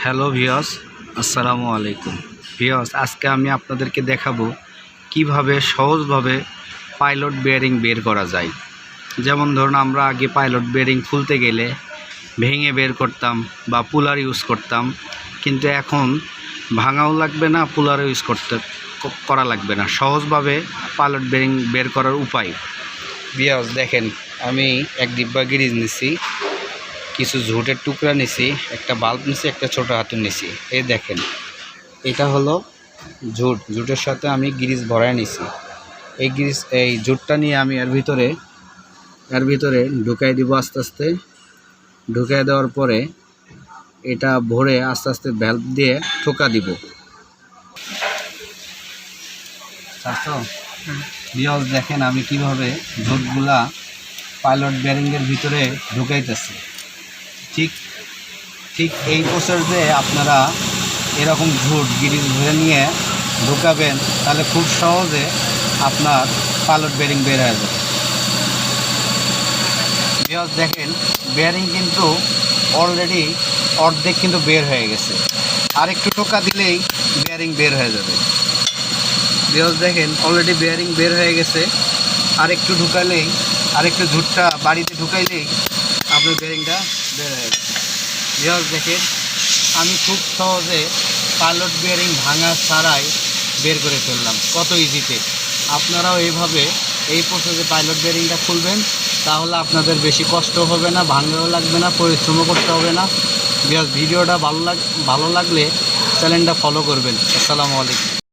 Hello viewers, আসসালামু আলাইকুম। Viewers, আজকে আমি আপনাদেরকে দেখাবো কিভাবে সহজভাবে পাইলট বেয়ারিং বের করা যায়। যেমন ধরুন, আমরা আগে পাইলট বেয়ারিং খুলতে গেলে ভেঙে বের করতাম বা পুলার ইউজ করতাম, কিন্তু এখন ভাঙাও লাগবে না, পুলার ইউজ করা লাগবে না। সহজভাবে পাইলট বেয়ারিং বের করার উপায়। ভিউয়ার্স দেখেন, আমি এক ডিব্বা গিরিজ নিছি, কিছু ঝুটের টুকরা নিছি, একটা বাল্ব নিছি, একটা ছোটো হাতুড়ি নিছি। এই দেখেন, এটা হলো ঝুটের সাথে আমি গিরিজ ভরায় নিছি। এই ঝুটটা নিয়ে আমি এর ভিতরে ঢুকাই দিব। আস্তে আস্তে ঢুকাই দেওয়ার পরে এটা ভরে আস্তে আস্তে ভ্যালভ দিয়ে ঠোকা দিব। ভিউয়ার্স দেখেন আমি কিভাবে ঝুটগুলা পাইলট বেয়ারিংয়ের ভিতরে ঢুকাইতেছি। ঠিক এই প্রসেসে আপনারা এরকম গিরিজ ভরে নিয়ে ঢুকাবেন, তাহলে খুব সহজে আপনার পাইলট বেয়ারিং বের হয়ে যাবে। ভিউয়ার্স দেখেন, বেয়ারিং কিন্তু অলরেডি অর্ধেক কিন্তু বের হয়ে গেছে। আর একটু টোকা দিলেই বেয়ারিং বের হয়ে যাবে। ভিউয়ার্স দেখেন, অলরেডি বেয়ারিং বের হয়ে গেছে। আর একটু ঢুকালেই, আর একটু ঝুটটা বাড়িতে ঢুকাইলেই আপনার বেয়ারিংটা বের হয়ে গেছে। ভিউয়ার্স দেখেন, আমি খুব সহজে পাইলট বেয়ারিং ভাঙা ছাড়াই বের করে ফেললাম, কত ইজিতে। আপনারাও এইভাবে এই প্রসেসে পাইলট বেয়ারিংটা খুলবেন, তাহলে আপনাদের বেশি কষ্ট হবে না, ভাঙাও লাগবে না, পরিশ্রমও করতে হবে না। ভিডিওটা ভালো লাগলে চ্যানেলটা ফলো করবেন। আসসালামু আলাইকুম।